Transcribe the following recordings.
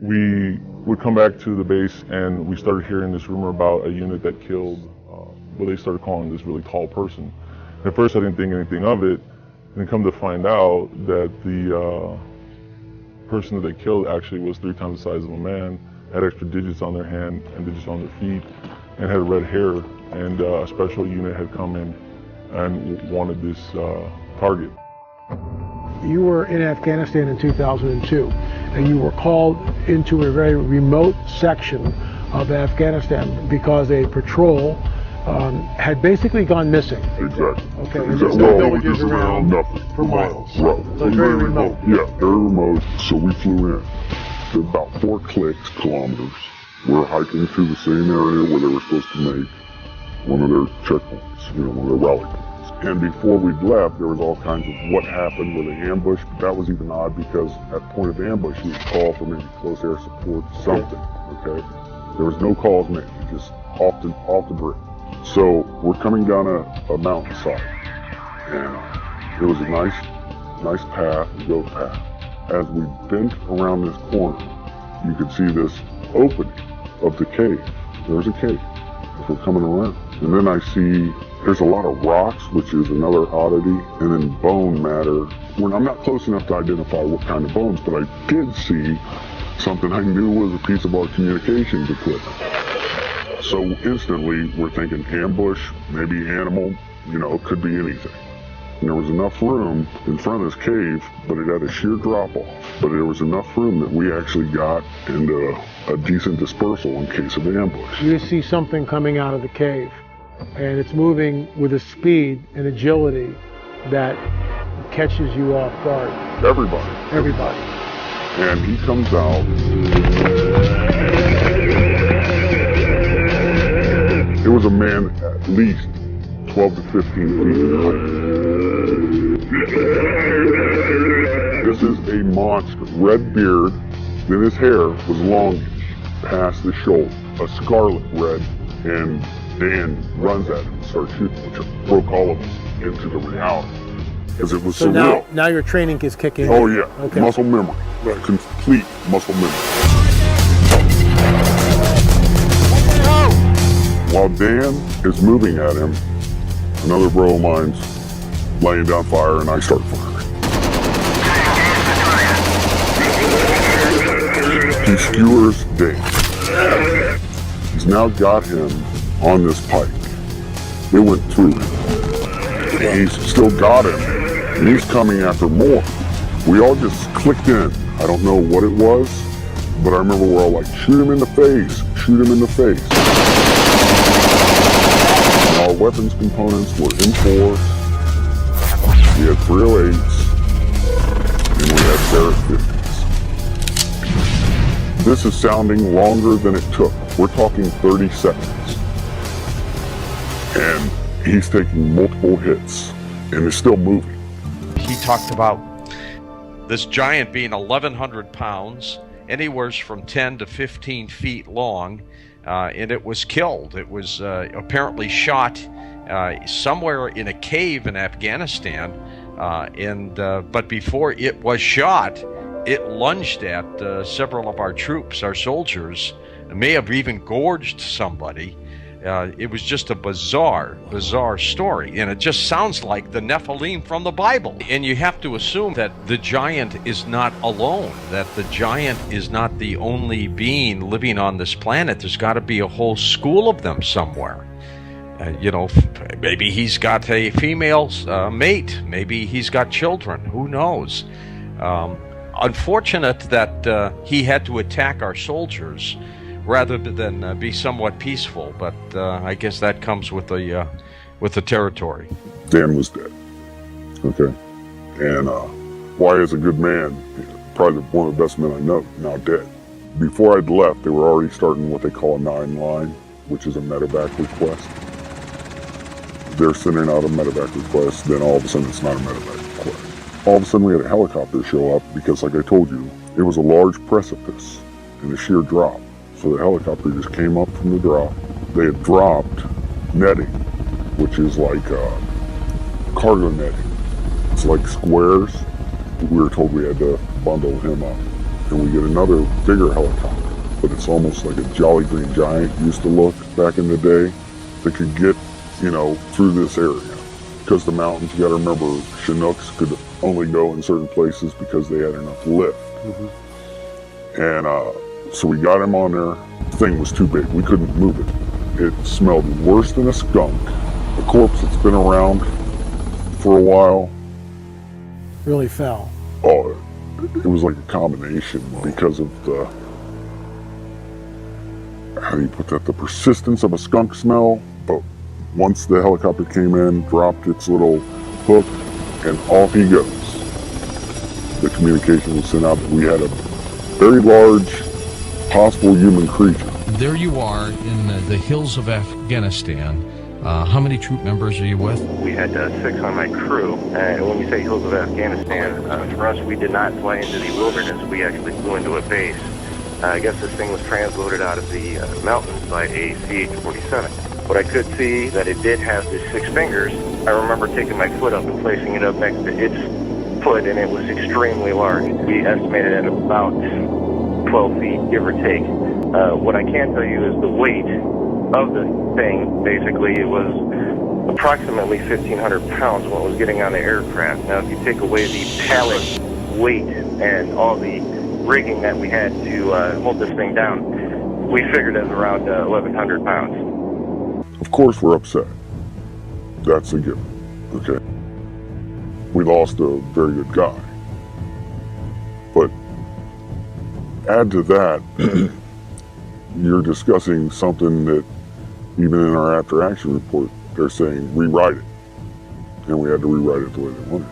we would come back to the base and we started hearing this rumor about a unit that killed what they started calling this really tall person. At first I didn't think anything of it, and come to find out that the person that they killed actually was 3 times the size of a man, had extra digits on their hand and digits on their feet, and had red hair, and a special unit had come in and wanted this target. You were in Afghanistan in 2002, and you were called into a very remote section of Afghanistan because a patrol had basically gone missing. Exactly. Okay, Exactly. there's no villages around for miles. Right. So it's very remote. Yeah, very remote. So we flew in. To about 4 kilometers. We're hiking through the same area where they were supposed to make one of their checkpoints, one of their rally points. And before we'd left, there was all kinds of what happened with an ambush, but that was even odd because at point of ambush, you would call for maybe close air support, something, okay? There was no calls made, just off the grid. So we're coming down a mountainside, and it was a nice path, goat path. As we bent around this corner, you could see this opening of the cave. There's a cave as we're coming around. And then I see there's a lot of rocks, which is another oddity, and then bone matter. I'm not close enough to identify what kind of bones, but I did see something I knew was a piece of our communications equipment. So instantly we're thinking ambush, maybe animal, it could be anything. And there was enough room in front of this cave, but it had a sheer drop off. But there was enough room that we actually got into a decent dispersal in case of ambush. You see something coming out of the cave, and it's moving with a speed and agility that catches you off guard. Everybody. And he comes out. It was a man at least 12 to 15 feet in height. This is a monster. Red beard, then his hair was longish, past the shoulder, a scarlet red, and Dan runs at him and starts shooting, which broke all of us into the reality. Because it was so surreal. Now your training is kicking in. Oh yeah, okay. Muscle memory, complete muscle memory. While Dan is moving at him, another bro of mine's laying down fire, and I start firing. He skewers Dan. He's now got him on this pike. It went through him. And he's still got him, and he's coming after more. We all just clicked in. I don't know what it was, but I remember we're all like, shoot him in the face, shoot him in the face. Our weapons components were in force. We had 308s, and we had Barrett 50s. This is sounding longer than it took. We're talking 30 seconds. And he's taking multiple hits, and is still moving. He talked about this giant being 1,100 pounds, anywhere from 10 to 15 feet long, and it was killed. It was apparently shot somewhere in a cave in Afghanistan, but before it was shot, it lunged at several of our troops, our soldiers. It may have even gorged somebody. It was just a bizarre story, and it just sounds like the Nephilim from the Bible. And you have to assume that the giant is not alone, that the giant is not the only being living on this planet. There's got to be a whole school of them somewhere. Maybe he's got a female mate. Maybe he's got children. Who knows? Unfortunate that he had to attack our soldiers rather than be somewhat peaceful, but I guess that comes with the territory. Dan was dead. Okay, and Wyatt is a good man, probably one of the best men I know, now dead. Before I'd left, they were already starting what they call a 9-line, which is a medevac request. They're sending out a medevac request, then all of a sudden it's not a medevac request. All of a sudden we had a helicopter show up because, like I told you, it was a large precipice and a sheer drop. So the helicopter just came up from the drop. They had dropped netting, which is like cargo netting. It's like squares. We were told we had to bundle him up. and we get another bigger helicopter, but it's almost like a Jolly Green Giant used to look back in the day that could get, you know, through this area. Because the mountains, you gotta remember, Chinooks could only go in certain places because they had enough lift. And so we got him on there. The thing was too big, we couldn't move it. It smelled worse than a skunk. A corpse that's been around for a while. Really foul. Oh, it was like a combination because of the, how do you put that, the persistence of a skunk smell. But once the helicopter came in, dropped its little hook, and off he goes. The communication was sent out that we had a very large possible human creature. There you are in the hills of Afghanistan. How many troop members are you with? We had 6 on my crew. And when we say hills of Afghanistan, for us, we did not fly into the wilderness. We actually flew into a base. I guess this thing was transloaded out of the mountains by a CH-47. What I could see that it did have the 6 fingers. I remember taking my foot up and placing it up next to its foot, and it was extremely large. We estimated at about 12 feet, give or take. What I can tell you is the weight of the thing. Basically, it was approximately 1,500 pounds when it was getting on the aircraft. Now, if you take away the pallet weight and all the rigging that we had to hold this thing down, we figured it was around 1,100 pounds. Of course we're upset. That's a given, okay? We lost a very good guy. But add to that, you're discussing something that even in our after action report, they're saying rewrite it. And we had to rewrite it the way they wanted.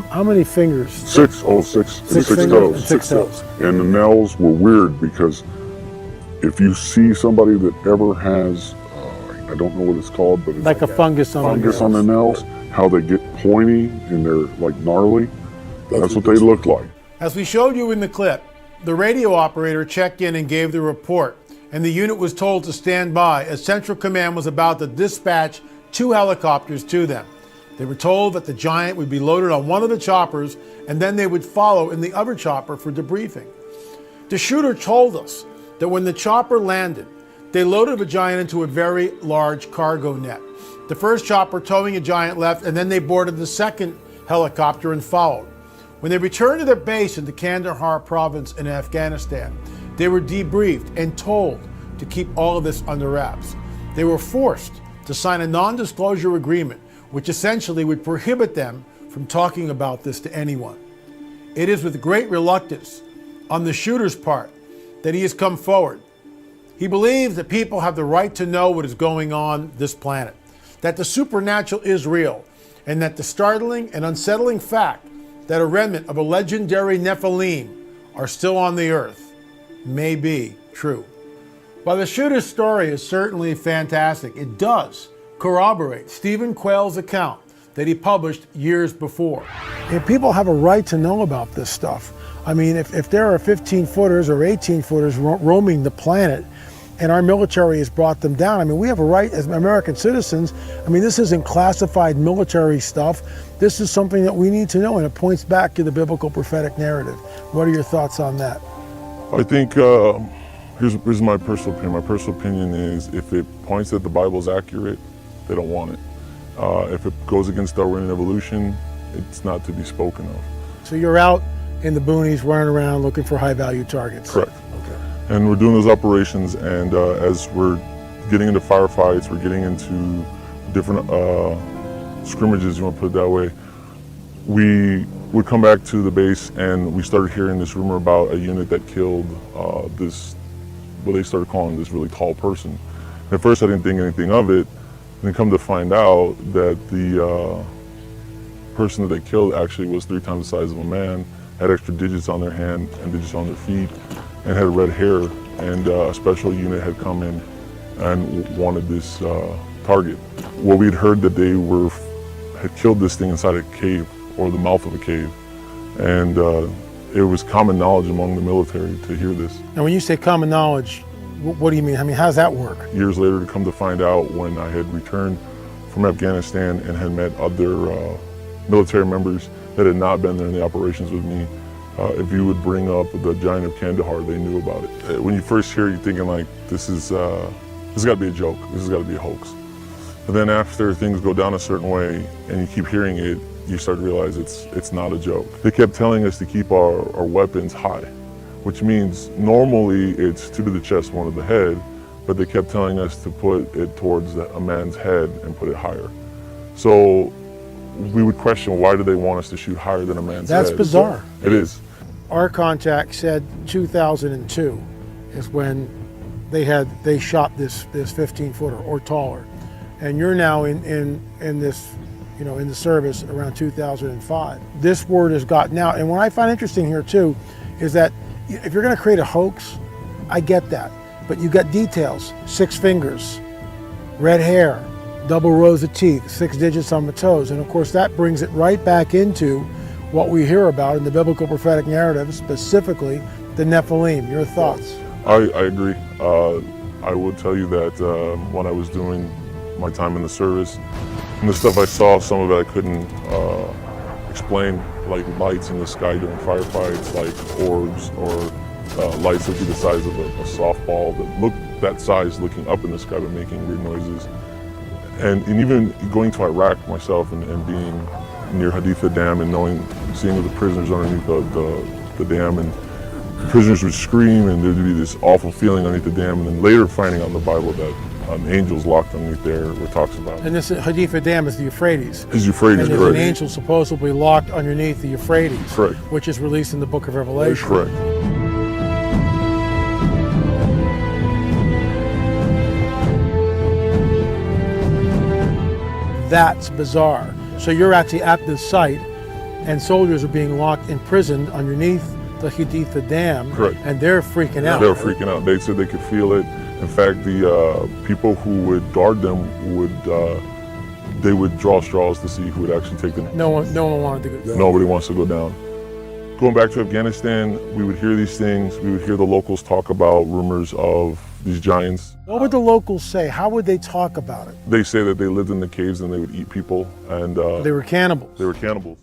How many fingers? 6 toes. Six toes. And the nails were weird because if you see somebody that ever has, I don't know what it's called, but it's Like a fungus on the nails, how they get pointy and they're like gnarly. That's what they look like. As we showed you in the clip, the radio operator checked in and gave the report, and the unit was told to stand by as Central Command was about to dispatch 2 helicopters to them. They were told that the Giant would be loaded on one of the choppers and then they would follow in the other chopper for debriefing. The shooter told us that when the chopper landed, they loaded the Giant into a very large cargo net. The first chopper towing a Giant left, and then they boarded the second helicopter and followed. When they returned to their base in the Kandahar province in Afghanistan, they were debriefed and told to keep all of this under wraps. They were forced to sign a non-disclosure agreement, which essentially would prohibit them from talking about this to anyone. It is with great reluctance on the shooter's part that he has come forward. He believes that people have the right to know what is going on this planet, that the supernatural is real, and that the startling and unsettling fact that a remnant of a legendary Nephilim are still on the earth may be true. While the shooter's story is certainly fantastic, it does corroborate Stephen Quayle's account that he published years before. And people have a right to know about this stuff. I mean, if there are 15-footers or 18-footers roaming the planet and our military has brought them down, I mean, we have a right as American citizens. I mean, this isn't classified military stuff. This is something that we need to know, and it points back to the biblical prophetic narrative. What are your thoughts on that? I think here's my personal opinion. My personal opinion is if it points that the Bible is accurate, they don't want it. If it goes against Darwinian evolution, it's not to be spoken of. So you're out in the boonies running around looking for high-value targets? Correct. Okay. And we're doing those operations, and as we're getting into firefights, we're getting into different scrimmages, you want to put it that way, we would come back to the base and we started hearing this rumor about a unit that killed this, what they started calling this really tall person. At first I didn't think anything of it, and then come to find out that the person that they killed actually was 3 times the size of a man, had extra digits on their hand and digits on their feet, and had red hair, and a special unit had come in and wanted this target. Well, we'd heard that they had killed this thing inside a cave, or the mouth of a cave, and it was common knowledge among the military to hear this. Now when you say common knowledge, what do you mean? I mean, how does that work? Years later, to come to find out, when I had returned from Afghanistan and had met other military members that had not been there in the operations with me, if you would bring up the giant of Kandahar, they knew about it. When you first hear it, you're thinking like, this has got to be a joke. This has got to be a hoax. But then after things go down a certain way and you keep hearing it, you start to realize it's not a joke. They kept telling us to keep our weapons high, which means normally it's two to the chest, one to the head, but they kept telling us to put it towards a man's head and put it higher. So we would question, why do they want us to shoot higher than a man's head? That's bizarre. It is. Our contact said 2002 is when they shot this 15-footer or taller, and you're now in this, you know, in the service around 2005. This word has gotten out, and what I find interesting here too is that if you're going to create a hoax, I get that, but you got details: 6 fingers, red hair, double rows of teeth, 6 digits on the toes, and of course that brings it right back into what we hear about in the biblical prophetic narrative, specifically the Nephilim. Your thoughts? I agree. I would tell you that when I was doing my time in the service, and the stuff I saw, some of it I couldn't explain, like lights in the sky during firefights, like orbs, or lights that would be the size of a softball that looked that size looking up in the sky but making weird noises. And even going to Iraq myself and being near Haditha Dam and seeing the prisoners underneath the dam, and the prisoners would scream and there'd be this awful feeling underneath the dam, and then later finding out in the Bible that angels locked underneath there, where it talks about. And this Haditha Dam is the Euphrates. Is Euphrates, and there's correct. an angel supposedly locked underneath the Euphrates, correct, which is released in the book of Revelation. Correct. That's bizarre. So you're actually at this site, and soldiers are being locked, imprisoned underneath the Haditha Dam, correct, and they're freaking out. They were freaking out. They said they could feel it. In fact, the people who would guard them they would draw straws to see who would actually take them. No one wanted to go down. Nobody wants to go down. Going back to Afghanistan, we would hear these things. We would hear the locals talk about rumors of these giants. What would the locals say? How would they talk about it? They say that they lived in the caves and they would eat people, and they were cannibals. They were cannibals.